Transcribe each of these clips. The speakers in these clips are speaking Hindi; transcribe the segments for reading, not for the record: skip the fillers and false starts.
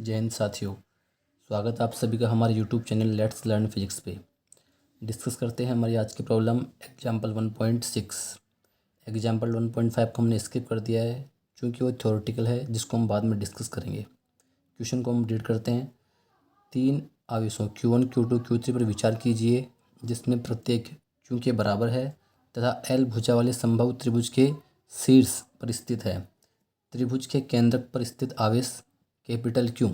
जय हिंद साथियों। स्वागत है आप सभी का हमारे YouTube channel let's learn physics पे। डिस्कस करते हैं हमारी आज की प्रॉब्लम एग्जाम्पल 1.6। एग्जाम्पल 1.5 को हमने स्किप कर दिया है क्योंकि वो थ्योरेटिकल है, जिसको हम बाद में डिस्कस करेंगे। क्वेश्चन को हम रीड करते हैं। 3 आवेशों Q1, Q2, Q3 पर विचार कीजिए, जिसमें प्रत्येक Q के बराबर है तथा L भुजा वाले समबाहु त्रिभुज के शीर्ष पर स्थित है। त्रिभुज के केंद्रक पर स्थित आवेश कैपिटल Q,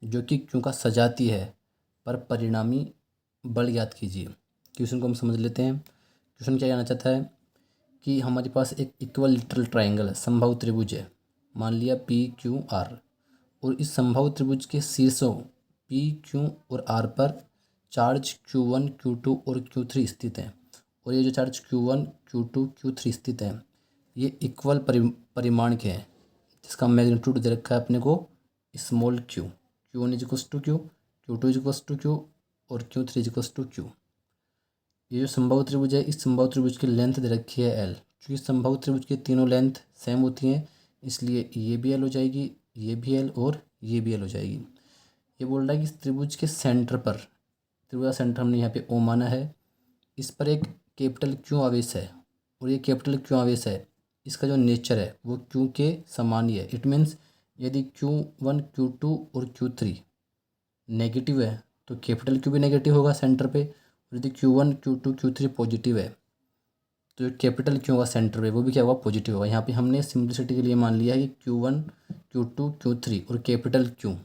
जो कि Q का सजाती है, पर परिणामी बल ज्ञात कीजिए। क्वेश्चन को हम समझ लेते हैं। क्वेश्चन क्या कहना चाहता है कि हमारे पास एक इक्विलैटरल ट्रायंगल है, समबाहु त्रिभुज है, मान लिया PQR, और इस समबाहु त्रिभुज के शीर्षों PQ और R पर चार्ज Q1, Q2 और Q3 स्थित हैं। और ये जो चार्ज Q1, Q2, Q3 स्थित हैं, ये इक्वल परिमाण के हैं, जिसका मैग्नीट्यूड दे रखा है अपने को small q। Q1 is equals to Q, Q2 is equals to Q और Q3 is equals to Q। ये जो समबाहु त्रिभुज है, इस समबाहु त्रिभुज की लेंथ दे रखी है L। क्योंकि समबाहु त्रिभुज की तीनों लेंथ सेम होती हैं, इसलिए ये भी L हो जाएगी, ये भी L और ये भी L हो जाएगी। ये बोल रहा है कि इस त्रिभुज के सेंटर पर, त्रिभुज का सेंटर हमने यहाँ पे O माना है, इस पर एक कैपिटल Q आवेश है, और ये कैपिटल Q आवेश है, इसका जो नेचर है वो Q के समान ही है। इट मीन्स यदि Q1, Q2 और Q3 नेगेटिव है तो कैपिटल Q भी नेगेटिव होगा सेंटर पे, और यदि Q1, Q2, Q3 पॉजिटिव है तो कैपिटल Q का सेंटर पे वो भी क्या होगा, पॉजिटिव होगा। यहाँ पे हमने सिंप्लिसिटी के लिए मान लिया है कि Q1, Q2, Q3 और कैपिटल Q,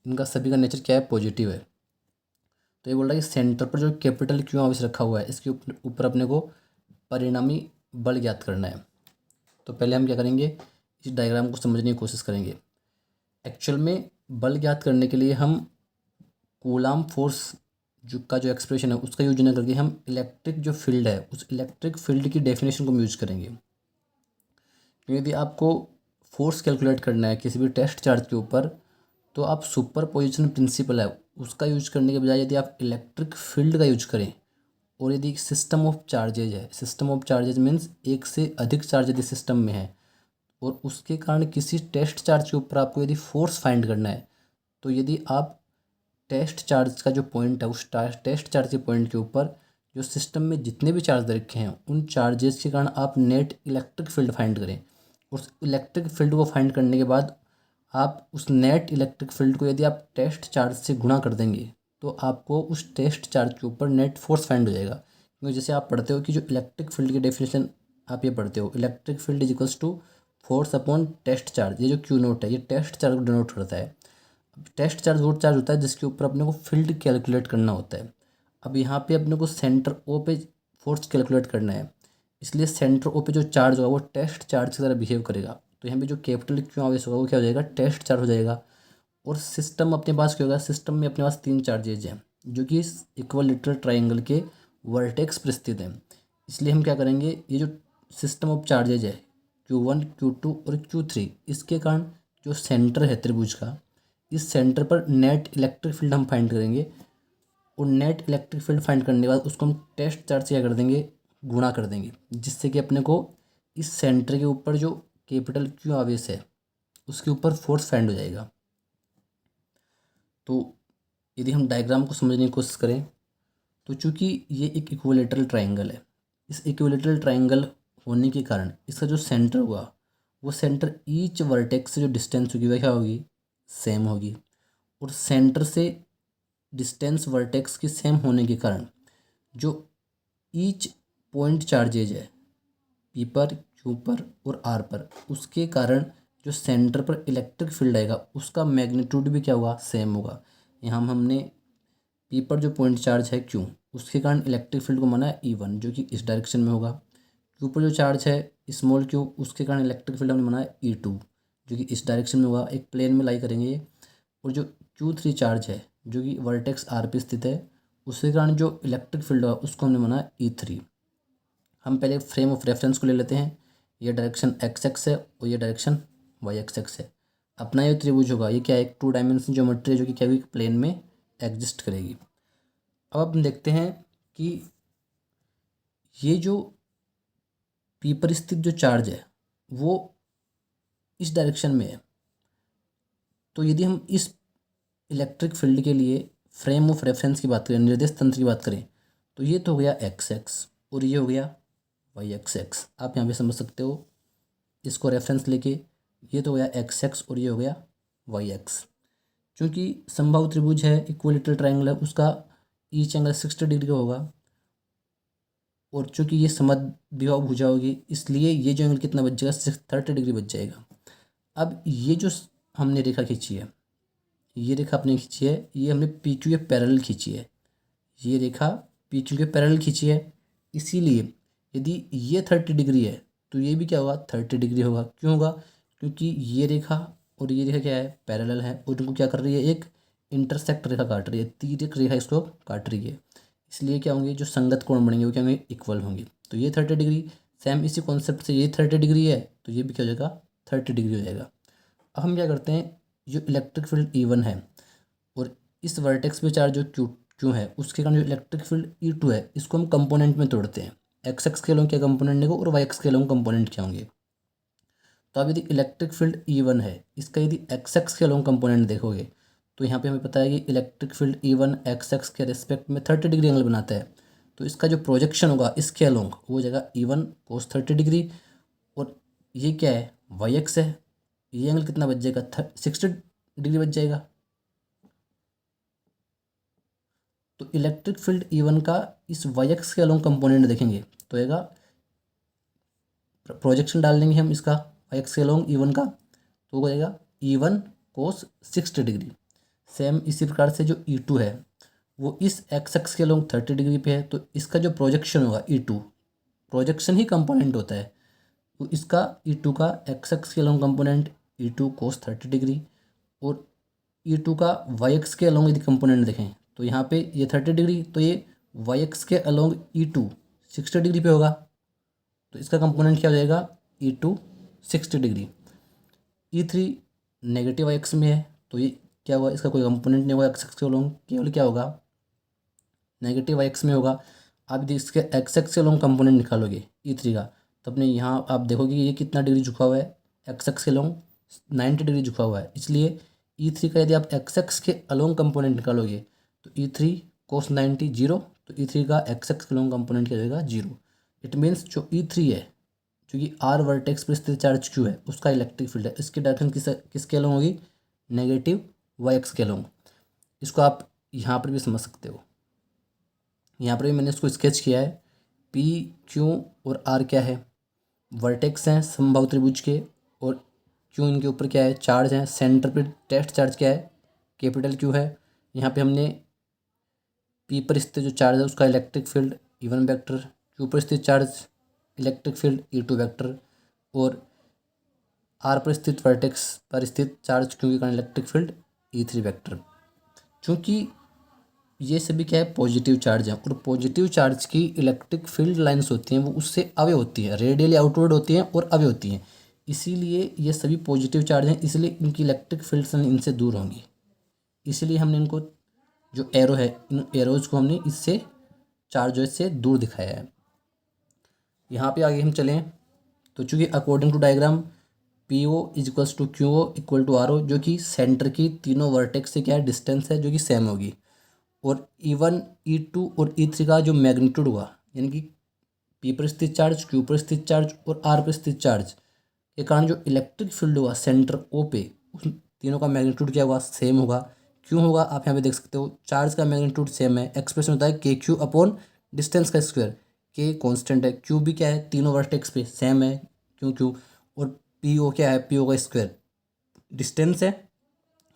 इनका सभी का नेचर क्या है, पॉजिटिव है। तो ये बोल रहा है कि सेंटर पर जो कैपिटल Q आवेश रखा हुआ है, इसके ऊपर अपने को परिणामी बल ज्ञात करना है। तो पहले हम क्या करेंगे, इस डायग्राम को समझने की कोशिश करेंगे। एक्चुअल में बल ज्ञात करने के लिए हम कूलाम फोर्स जो एक्सप्रेशन है उसका यूज न करके हम इलेक्ट्रिक जो फील्ड है उस इलेक्ट्रिक फील्ड की डेफिनेशन को हम यूज करेंगे। क्योंकि यदि आपको फोर्स कैलकुलेट करना है किसी भी टेस्ट चार्ज के ऊपर, तो आप सुपर पोजिशन प्रिंसिपल है उसका यूज करने के बजाय यदि आप इलेक्ट्रिक फील्ड का यूज करें, और यदि सिस्टम ऑफ चार्जेज है, सिस्टम ऑफ चार्जेज मीन्स एक से अधिक चार्ज यदि सिस्टम में है, और उसके कारण किसी टेस्ट चार्ज के ऊपर आपको यदि फोर्स फाइंड करना है, तो यदि आप टेस्ट चार्ज का जो पॉइंट है उस टेस्ट चार्ज के पॉइंट के ऊपर जो सिस्टम में जितने भी चार्ज रखे हैं उन चार्जेस के कारण आप नेट इलेक्ट्रिक फील्ड फाइंड करें। उस इलेक्ट्रिक फील्ड को फाइंड करने के बाद आप उस नेट इलेक्ट्रिक फील्ड को यदि आप टेस्ट चार्ज से गुणा कर देंगे, तो आपको उस टेस्ट चार्ज के ऊपर नेट फोर्स फाइंड हो जाएगा। क्योंकि जैसे आप पढ़ते हो कि जो इलेक्ट्रिक फील्ड की डेफिनेशन आप ये पढ़ते हो, electric field is equals to force upon test charge. ये जो क्यू नोट है ये टेस्ट चार्ज को डिनोट करता है। टेस्ट चार्ज वो चार्ज होता है जिसके ऊपर अपने को फील्ड कैलकुलेट करना होता है। अब यहाँ पे अपने को सेंटर ओ पे फोर्स कैलकुलेट करना है, इसलिए सेंटर ओ पे जो चार्ज होगा वो टेस्ट चार्ज की तरह बिहेव करेगा। तो यहाँ पे जो कैपिटल क्यू आवेश होगा वो क्या हो जाएगा, टेस्ट चार्ज हो जाएगा। और सिस्टम अपने पास क्या होगा, सिस्टम में अपने पास 3 चार्जेज हैं जो कि इस इक्विलैटरल ट्रायंगल के वर्टेक्स पर स्थित हैं। इसलिए हम क्या करेंगे, ये जो सिस्टम ऑफ चार्जेज है Q1, Q2 और Q3, इसके कारण जो सेंटर है त्रिभुज का, इस सेंटर पर नेट इलेक्ट्रिक फील्ड हम फाइंड करेंगे। और नेट इलेक्ट्रिक फील्ड फाइंड करने के बाद उसको हम टेस्ट चार्ज से क्या कर देंगे, गुणा कर देंगे, जिससे कि अपने को इस सेंटर के ऊपर जो कैपिटल Q आवेश है उसके ऊपर फोर्स फाइंड हो जाएगा। तो यदि हम डायग्राम को समझने की कोशिश करें, तो चूंकि ये एक इक्विलैटरल ट्रायंगल है, इस इक्विलैटरल ट्रायंगल होने के कारण इसका जो सेंटर हुआ वो सेंटर ईच वर्टेक्स से जो डिस्टेंस होगी वह क्या होगी, सेम होगी। और सेंटर से डिस्टेंस वर्टेक्स की सेम होने के कारण जो ईच पॉइंट चार्जेज है पी पर, क्यू पर और आर पर, उसके कारण जो सेंटर पर इलेक्ट्रिक फील्ड आएगा उसका मैग्नीट्यूड भी क्या होगा, सेम होगा। यहाँ हमने पी पर जो पॉइंट चार्ज है क्यू, उसके कारण इलेक्ट्रिक फील्ड को माना है E1 जो कि इस डायरेक्शन में होगा। क्यू पर जो चार्ज है स्मॉल क्यू, उसके कारण इलेक्ट्रिक फील्ड हमने माना है E2 जो कि इस डायरेक्शन में होगा, एक प्लेन में लाई करेंगे ये। और जो Q3 चार्ज है जो कि वर्टेक्स आर पे स्थित है, उसके कारण जो इलेक्ट्रिक फील्ड होगा उसको हमने माना है E3। हम पहले फ्रेम ऑफ रेफरेंस को ले लेते हैं। ये डायरेक्शन एक्स एक्स है और ये डायरेक्शन वाई एक्स है। अपना ये त्रिभुज होगा, ये क्या है, एक 2 डायमेंशन ज्योमेट्री है जो कि क्या हुई, प्लेन में एग्जिस्ट करेगी। अब हम देखते हैं कि ये जो पी पर स्थित जो चार्ज है वो इस डायरेक्शन में है। तो यदि हम इस इलेक्ट्रिक फील्ड के लिए फ्रेम ऑफ रेफरेंस की बात करें, निर्देश तंत्र की बात करें, तो ये तो हो गया एक्स एक्स और ये हो गया वाई एक्स एक्स। आप यहाँ पे समझ सकते हो इसको रेफरेंस लेके, ये तो हो गया एक्स एक्स और ये हो गया वाई एक्स। क्योंकि समबाहु त्रिभुज है, इक्विलेटरल ट्रायंगल है, उसका ईच एंगल 60 डिग्री का होगा और चूंकि ये समद्विबाहु भुजा होगी इसलिए ये जो एंगल कितना बच जाएगा, 30 डिग्री बच जाएगा। अब ये जो हमने रेखा खींची है, ये रेखा आपने खींची है, ये हमने पी क्यू के पैरेलल खींची है, ये रेखा पी क्यू के पैरेलल खींची है। इसीलिए यदि ये 30 डिग्री है तो ये भी क्या होगा, 30 डिग्री होगा। क्यों होगा, क्योंकि ये रेखा और ये रेखा क्या है, पैरेलल है और इनको क्या कर रही है, एक इंटरसेक्ट रेखा काट रही है, तिर्यक रेखा इसको काट रही है। इसलिए क्या होंगे, जो संगत कोण बनेंगे वो क्या होंगे, इक्वल होंगे। तो ये 30 डिग्री, सेम इसी कॉन्सेप्ट से ये 30 डिग्री है तो ये भी क्या हो जाएगा, 30 डिग्री हो जाएगा। अब हम क्या करते हैं, जो इलेक्ट्रिक फील्ड E1 है और इस वर्टेक्स पे चार्ज जो क्यू है उसके कारण जो इलेक्ट्रिक फील्ड E2 है, इसको हम कंपोनेंट में तोड़ते हैं। एक्स एक्स के लोग क्या कंपोनेंट होंगे और वाई एक्स के लोग कंपोनेंट क्या होंगे। तो अब यदि इलेक्ट्रिक फील्ड E1 है, इसका यदि एक्स एक्स के लोग कंपोनेंट देखोगे तो यहाँ पे हमें पता है कि electric field E1 x x के रिस्पेक्ट में 30 डिग्री एंगल बनाता है। तो इसका जो प्रोजेक्शन होगा इसके अलोंग वो हो जाएगा E1 कोस 30 डिग्री और ये क्या है, वाई एक्स है, ये एंगल कितना बच जाएगा, 60 डिग्री बच जाएगा। तो इलेक्ट्रिक फील्ड E1 का इस वाई एक्स के अलोंग कंपोनेंट देखेंगे तो आएगा, प्रोजेक्शन डाल देंगे हम इसका वाई एक्स के अलोंग E1 का, तो हो जाएगा E1 कोस 60 डिग्री। सेम इसी प्रकार से जो E2 है वो इस एक्स एक्स के अलोंग 30 डिग्री पे है, तो इसका जो प्रोजेक्शन होगा E2, प्रोजेक्शन ही कंपोनेंट होता है, तो इसका E2 का एक्स एक्स के अलोंग कंपोनेंट E2 कोस 30 डिग्री और E2 का वाई एक्स के अलोंग यदि कंपोनेंट देखें तो यहाँ पे ये 30 डिग्री, तो ये वाई एक्स के अलोंग E2 60 डिग्री पे होगा, तो इसका कंपोनेंट क्या हो जाएगा, E2 60 degree. E3 negative x में है तो ये क्या होगा, इसका कोई कंपोनेंट नहीं होगा एक्स एक्स के अलोंग, केवल क्या होगा, नेगेटिव एक्स में होगा। आप यदि इसके एक्स एक्स के अलोंग कंपोनेंट निकालोगे E3 का, तो अपने यहाँ आप देखोगे कि ये कितना डिग्री झुका हुआ है, एक्स एक्स के अलोंग 90 डिग्री झुका हुआ है। इसलिए E3 का यदि आप एक्स एक्स के अलोंग कंपोनेंट निकालोगे तो E3 कोस 90 जीरो, तो E3 का एक्स एक्स के अलोंग कंपोनेंट क्या हो जाएगा, जीरो। इट मीन्स जो E3 है, जो कि आर वर्टेक्स पर स्थित चार्ज क्यू है उसका इलेक्ट्रिक फील्ड है, इसकी डायरेक्शन किसके अलोंग होगी, नेगेटिव वाई एक्स के अलोंग। इसको आप यहाँ पर भी समझ सकते हो, यहाँ पर भी मैंने इसको स्केच किया है। पी क्यू और आर क्या है, वर्टेक्स हैं समबाहु त्रिभुज के, और क्यू इनके ऊपर क्या है, चार्ज हैं। सेंटर पे टेस्ट चार्ज क्या है, कैपिटल क्यू है। यहाँ पे हमने पी पर स्थित जो चार्ज है उसका electric field E1 vector, Q पर स्थित charge electric field E2 vector, और आर पर स्थित वर्टेक्स पर स्थित चार्ज क्यू के कारण इलेक्ट्रिक फील्ड E3 वेक्टर। चूँकि ये सभी क्या है, पॉजिटिव चार्ज है और पॉजिटिव चार्ज की इलेक्ट्रिक फील्ड लाइंस होती हैं वो उससे अवे होती हैं, रेडियली आउटवर्ड होती हैं और अवे होती हैं। इसीलिए ये सभी पॉजिटिव चार्ज हैं, इसलिए इनकी इलेक्ट्रिक फील्ड्स इनसे दूर होंगी। इसीलिए हमने इनको जो एरो है, इन एरोज को हमने इससे चार्ज से दूर दिखाया है। यहाँ पे आगे हम चलें तो चूँकि according to diagram P O is equals to Q O equal to R O, जो कि सेंटर की तीनों वर्टेक्स से क्या है, डिस्टेंस है जो कि सेम होगी। और E1 E2 और E3 का जो मैग्नीट्यूड हुआ, यानी कि पी पर स्थित चार्ज, क्यू पर स्थित चार्ज और आर पर स्थित चार्ज के कारण जो इलेक्ट्रिक फील्ड हुआ सेंटर ओ पे, उन तीनों का मैग्नीट्यूड क्या हुआ, सेम होगा। क्यों होगा, आप यहाँ पे देख सकते हो, चार्ज का मैग्नीट्यूड सेम है। एक्सप्रेशन होता है KQ अपॉन डिस्टेंस का स्क्वायर, के कॉन्स्टेंट है, क्यू भी क्या है, तीनों वर्टेक्स पे सेम है क्यू, और PO क्या है, PO का स्क्वायर डिस्टेंस है,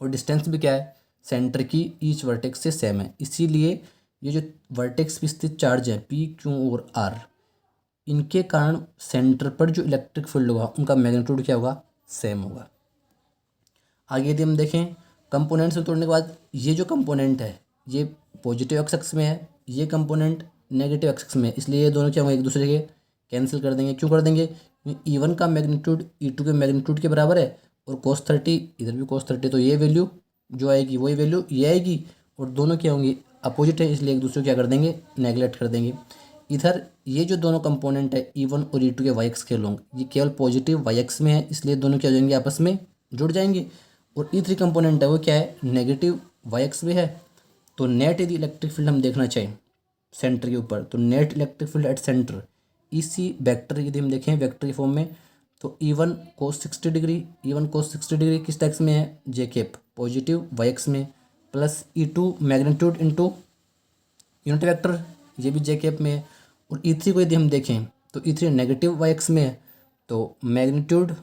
और डिस्टेंस भी क्या है, सेंटर की ईच वर्टेक्स से सेम है। इसीलिए ये जो वर्टेक्स पे स्थित चार्ज है P Q और R, इनके कारण सेंटर पर जो इलेक्ट्रिक फील्ड होगा उनका मैग्नीट्यूड क्या होगा, सेम होगा। आगे यदि हम देखें कंपोनेंट्स में तोड़ने के बाद, ये जो कंपोनेंट है ये पॉजिटिव एक्स एक्स में है, ये कंपोनेंट नेगेटिव एक्स एक्स में है, इसलिए ये दोनों क्या होंगे, एक दूसरे के कैंसिल कर देंगे। क्यों कर देंगे, E1 का मैग्नीट्यूड E2 के मैग्नीट्यूड के बराबर है, और cos 30 इधर भी cos 30, तो ये वैल्यू जो आएगी वही वैल्यू ये आएगी, और दोनों क्या होंगी, अपोजिट है, इसलिए एक दूसरे को क्या कर देंगे, नेगलेक्ट कर देंगे। इधर ये जो दोनों कंपोनेंट है E1 और E2 के वाई एक्स के लोग, ये केवल पॉजिटिव वाई एक्स में है, इसलिए दोनों क्या हो जाएंगे, आपस में जुड़ जाएंगे। और E3 कंपोनेंट है वो क्या है, नेगेटिव वाई एक्स में है। तो नेट यदि इलेक्ट्रिक फील्ड हम देखना चाहें सेंटर के ऊपर, तो net electric field at centre इसी वेक्टर यदि हम देखें वेक्टर की फॉर्म में, तो E1 cos 60 degree, E1 cos 60 degree किस टैक्स में है, जे कैप पॉजिटिव वाई एक्स में, plus E2 magnitude into unit vector, ये भी जे कैप में है। और E3 को यदि हम देखें तो E3 नेगेटिव वाई एक्स में है, तो मैग्नीट्यूड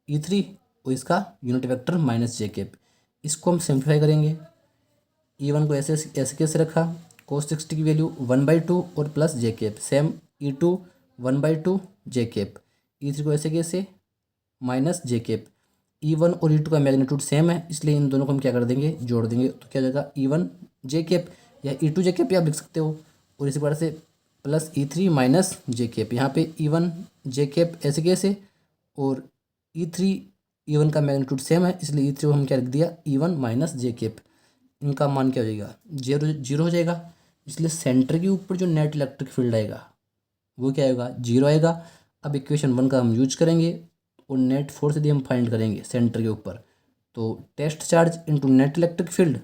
E3 और इसका यूनिट वेक्टर माइनस जे कैप। इसको हम सिंप्लीफाई करेंगे। E1 को ऐसे ऐसे कैसे रखा, cos 60 की वैल्यू 1/2 और प्लस जे कैप, सेम E2 1/2 जे कैप, E3 को ऐसे कैसे माइनस जे कैप। E1 और E2 का मैग्नीट्यूड सेम है, इसलिए इन दोनों को हम क्या कर देंगे, जोड़ देंगे। तो क्या हो जाएगा, E1 जे कैप या E2 जे कैप आप लिख सकते हो। और इसी प्रकार से प्लस E3 माइनस जे कैप, यहाँ पे E1 जे कैप ऐसे कैसे, और E3 E1 का मैग्नीट्यूड सेम है, इसलिए E3 को हम क्या लिख दिया, E1 माइनस जे कैप। इनका मान क्या हो जाएगा, जीरो हो जाएगा। इसलिए सेंटर के ऊपर जो नेट इलेक्ट्रिक फील्ड आएगा वो क्या आएगा, जीरो आएगा। अब इक्वेशन 1 का हम यूज करेंगे और नेट फोर्स यदि हम फाइंड करेंगे सेंटर के ऊपर, तो test charge into net electric field,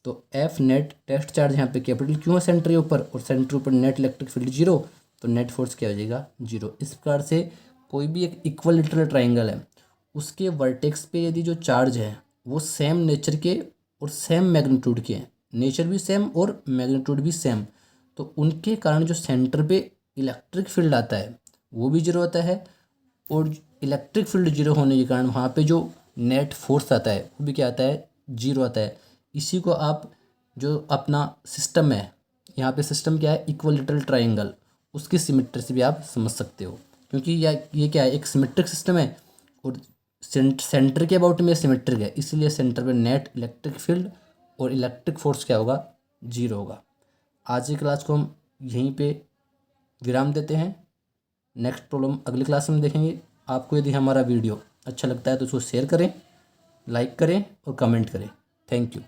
तो एफ नेट टेस्ट चार्ज यहाँ पे कैपिटल क्यों है सेंटर के ऊपर, और सेंटर के ऊपर नेट इलेक्ट्रिक फील्ड जीरो, तो नेट फोर्स क्या हो जाएगा, जीरो। इस प्रकार से कोई भी एक इक्वलिटरल ट्राइंगल है, उसके वर्टेक्स पे यदि जो चार्ज है वो सेम नेचर के और सेम मैग्नीट्यूड के हैं, नेचर भी सेम और मैग्नीट्यूड भी सेम, तो उनके कारण जो सेंटर पे इलेक्ट्रिक फील्ड आता है वो भी जीरो आता है। और इलेक्ट्रिक फील्ड जीरो होने के कारण वहाँ पे जो नेट फोर्स आता है वो भी क्या आता है, जीरो आता है। इसी को आप जो अपना सिस्टम है, यहाँ पे सिस्टम क्या है, इक्वलिटरल ट्राइंगल, उसकी सिमेट्री से भी आप समझ सकते हो, क्योंकि ये क्या है, एक सिमेट्रिक सिस्टम है और सेंटर के अबाउट में सिमेट्रिक है, इसलिए सेंटर पे नेट इलेक्ट्रिक फील्ड और इलेक्ट्रिक फोर्स क्या होगा, जीरो होगा। आज की क्लास को हम यहीं पे विराम देते हैं। नेक्स्ट प्रॉब्लम अगली क्लास में देखेंगे। आपको यदि हमारा वीडियो अच्छा लगता है तो उसको शेयर करें, लाइक करें और कमेंट करें। Thank you.